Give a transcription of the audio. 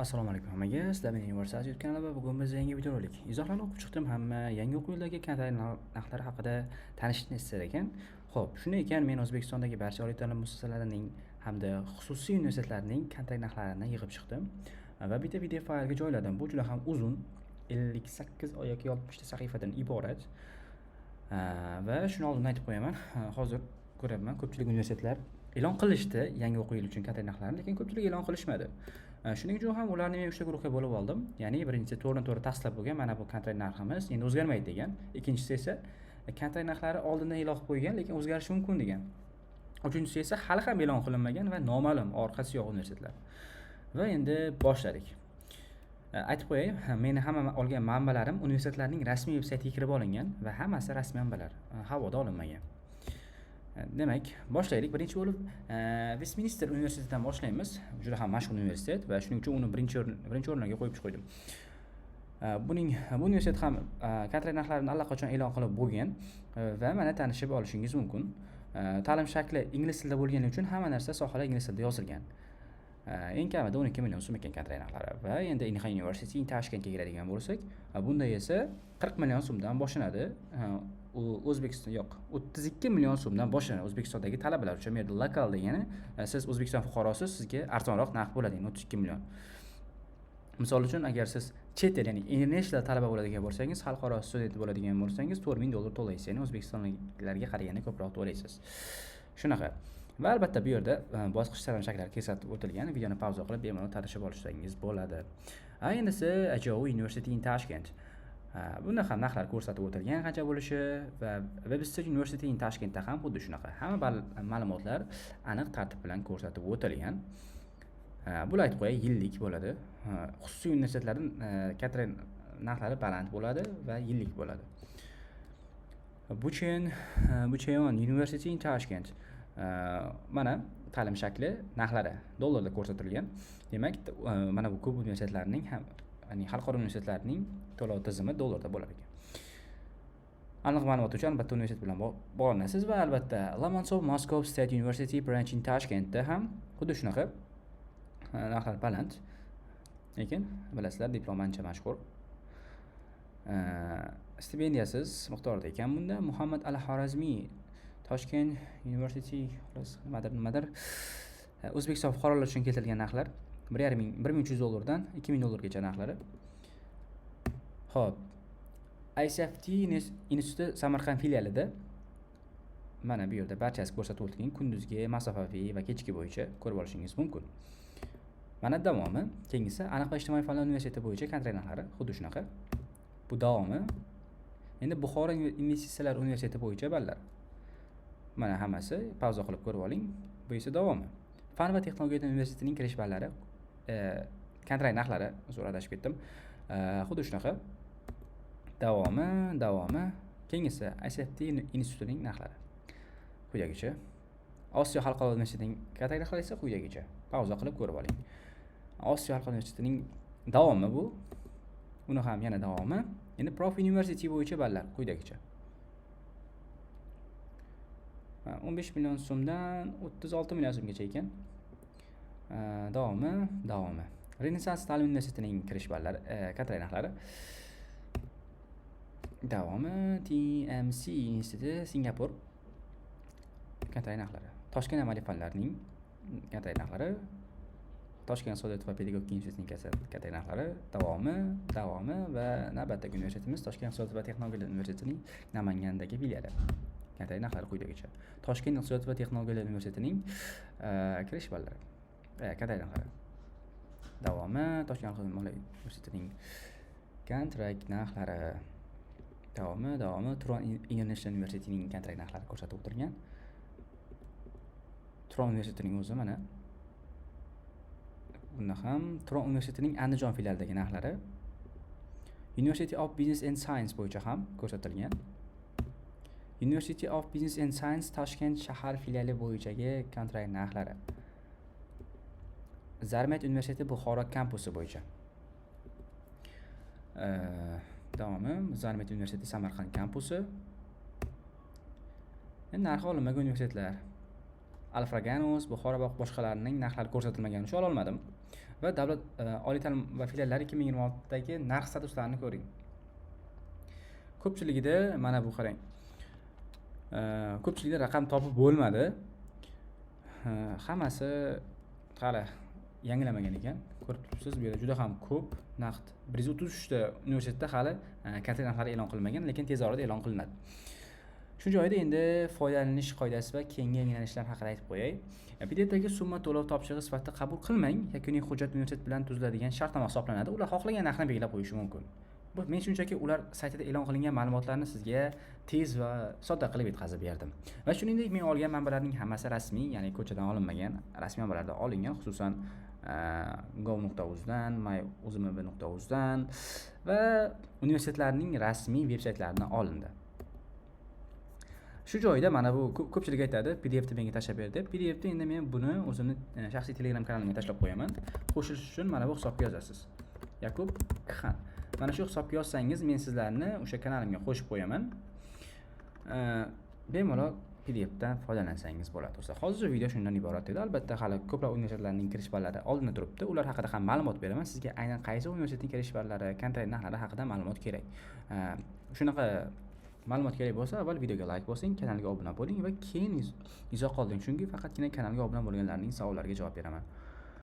Assalomu alaykum hammaga. Sizlar meni Universal YouTube kanali va bugun biz yangi videorolik. Izohlarni o'qib chiqdim. Hamma yangi o'quv yilidagi kontrakt narxlari haqida tanishishni istar ekan. Xo'p, shunday ekan men O'zbekistondagi barcha oliy ta'lim muassasalarining hamda xususiy universitetlarning kontrakt narxlarini yig'ib chiqdim va bitta PDF faylga joyladim. Bu juda ham uzun, 58 yoki 60 ta sahifadan iborat. Va shuni oldindan aytib qo'yaman. Hozir ko'ryapman, ko'pchilik universitetlar e'lon qilishdi yangi o'quv yili uchun kontrakt narxlarini, lekin ko'pchilik e'lon qilishmadi. Shuning uchun ham ularni men 3 ta guruhga bo'lib oldim. Ya'ni birinchisi to'g'ri tasdiqlab bo'lgan, mana bu kontrakt narximiz endi o'zgarmaydi degan. Ikkinchisi esa kontrakt narxlari oldindan e'lon qilib qo'ygan, lekin o'zgarishi mumkin degan. Uchinchisi esa hali ham e'lon qilinmagan va noma'lum, orqasi yo'q universitetlar. Va endi boshladik. Aytib qo'yay, meni hamma olgan manbalarim universitetlarning rasmiy veb-saytiga kirib olingan va hammasi rasmiy manbalar, havoda olinmagan. Demak, boshlaylik. Birinchi bo'lib Westminster universitetidan boshlaymiz. Juda ham mashhur universitet va shuning uchun uni birinchi o'ringa qo'yib qo'ydim. Bu universitet ham kontrakt narxlarini allaqachon e'lon qilib bo'lgan va mana tanishib olishingiz mumkin. Ta'lim shakli ingliz tilida bo'lgani uchun hamma narsa sohalar ingliz tilida yozilgan. Eng kamida 12 million so'm ekan kontrakt narxlari va endi Inha University Tashkentga keladigan bo'lsak, bunda esa 40 million so'mdan boshlanadi. O'zbekiston 32 million so'mdan boshlanadi. O'zbekistondagi talabalar uchun, bu yerda lokal degani, siz O'zbekiston fuqarosi, sizga arzonroq narx bo'ladi, 32 million. Misol uchun, agar siz chet el, ya'ni international talaba bo'ladigan bo'lsangiz, xalqaro student bo'ladigan bo'lsangiz, $4000 to'laysiz, ya'ni o'zbekistonliklarga qaraganda ko'proq to'laysiz. Shunaqa. Va albatta bu yerda bosqich ta'lim shaklari ko'rsatib o'tilgan. Videoni pauza qilib bemalol tanishib olishingiz bo'ladi. Endisi Ajowu University in Tashkent. Bunda ham narxlar ko'rsatib o'tilgan, qancha bo'lishi va Webster University in Tashkentda ham xuddi shunaqa. Hamma ma'lumotlar aniq tartib bilan ko'rsatib o'tilgan. Bular aytib qo'yay, yillik bo'ladi. Xususiy universitetlarning kontrakt narxlari baland bo'ladi va yillik bo'ladi. Bucheon University in Tashkent. Mana ta'lim shakli narxlari dollarda ko'rsatilgan. Demak, mana bu ko'p universitetlarning ham, ya'ni xalqaro universitetlarning to'lov tizimi dollarda bo'lar ekan. Aniq ma'lumot uchun albatta universitet bilan bog'lanasiz va albatta Lomonosov Moscow State University branch in Tashkentda ham xuddi shunaqa narxlar baland. Lekin bilasizlar, diplom ancha mashhur. Stipendiyasiz miqdorda ekan bunda. Muhammad al-Xorazmiy Toshkent University nimadir O'zbekiston fuqarolari uchun keltirilgan narxlar $1300 dan $2000 narxlari. Xo'p. ICFT instituti Samarqand filialida mana bu yerda barchasi ko'rsatib o'tilgan, kunduzgi, masofaviy va kechki bo'yicha ko'rib olishingiz mumkin. Mana davomi. Keyingisi Aniq va ijtimoiy fanlar universiteti bo'yicha kontrakt narxlari xuddi shunaqa. Bu davomi. Endi Buxoro investitsiyalar universiteti bo'yicha ballar. Mana hammasi pauza qilib ko'rib oling. Bu esa davomi. Fan va texnologiya universitetining kirish ballari, kontrakt narxlari, so'radashib ketdim. Xuddi shunaqa. Davomi. Keyingisi ICFT institutining narxlari. Quyidagicha. Osiyo xalqaro universitetining kontrakt narxlari esa quyidagicha. Pauza qilib ko'rib oling. Osiyo xalqaro universitetining davomi bu. Uni ham yana davomi. Endi Prof University bo'yicha ballar quyidagicha. 15 million so'mdan 36 million so'mgacha ekan. Davomi. Renessans ta'lim universitetining kirish ballari, kontrakt narxlari. Davomi TMC instituti Singapur kontrakt narxlari. Toshkent amaliy fanlarning kontrakt narxlari. Toshkent iqtisodiyot va pedagogika institutining kontrakt narxlari. Davomi va navbatdagi universitetimiz Toshkent iqtisodiyot va texnologiya universitetining Namangandagi filiali. Kontrakt narxlari quyidagicha. Toshkent iqtisodiyot va texnologiya universitetining kirish ballari. Kontrakt narxlari. Davomi Toshkent xalqaro universitetining kontrakt narxlari. Davomi Turon International University'ning kontrakt narxlari ko'rsatib o'tilgan. Turon universitetining o'zi mana. Bunda ham Turon universitetining Andijon filialidagi narxlari. University of Business and Science bo'yicha ham ko'rsatilgan. University of Business and Science Toshkent shahar filiali bo'yichagi kontrakt narxlari. Zarmet universiteti Buxoro kampusi bo'yicha. Davomi Zarmet universiteti Samarqand kampusi. Endi narxi olinmagan universitetlar. Alfraganus, Buxoro va boshqalarining narxlari ko'rsatilmaganini usha ololmadim. Va davlat oliy ta'lim va filiallari 2026dagi narx statuslarini ko'ring. Ko'pchiligida mana bu qarang. Ko'pchilikda raqam topib bo'lmadi. Hammasi hali yangilamagan ekan. Ko'rib turibsiz, bu yerda juda ham ko'p naqd. 133 ta universitetda hali kontrakt narxlari e'lon qilinmagan, lekin tez orada e'lon qilinadi. Shu joyda endi foydalanish qoidasi va keyingi yangilanishlar haqida aytib qo'yay. PDFdagi summa to'lov topshirig'i sifatida qabul qilmang. Yakuniy hujjat universitet bilan tuziladigan shartnoma hisoblanadi. Ular xohlagan narxni belgilab qo'yishi mumkin. Bu men shunchaki ular saytida e'lon qilingan ma'lumotlarni sizga tez va sodda qilib yetkazib berdim. Va shuningdek, men olgan manbalarning hammasi rasmiy, ya'ni ko'chadan olinmagan, rasmiy manbalardan olingan, xususan gov.uz dan, myuzmb.uz dan va universitetlarning rasmiy veb-saytlaridan olindi. Shu joyda mana bu ko'pchilik aytadi, PDFni menga tashlab ber deb. PDFni endi men buni o'zimni shaxsiy Telegram kanalimga tashlab qo'yaman. Qo'shilish uchun mana bu hisobga yozasiz. Yakub Khan. Mana shu hisobga yozsangiz, men sizlarni o'sha kanalimga qo'shib qo'yaman. Bemalol PDFdan foydalansangiz bo'ladi. Do'stlar, hozirgi video shundan iborat edi. Albatta, hali ko'plab universitetlarning kirish ballari oldinda turibdi. Ular haqida ham ma'lumot beraman. Sizga aynan qaysi universitetning kirish ballari, kontrakt narxlari haqida ma'lumot kerak. Shunaqa ma'lumot kerak bo'lsa, avval videoga like bosing, kanalga obuna bo'ling va keyin izoh qoldiring. Chunki faqatgina kanalga obuna bo'lganlarning savollariga javob beraman.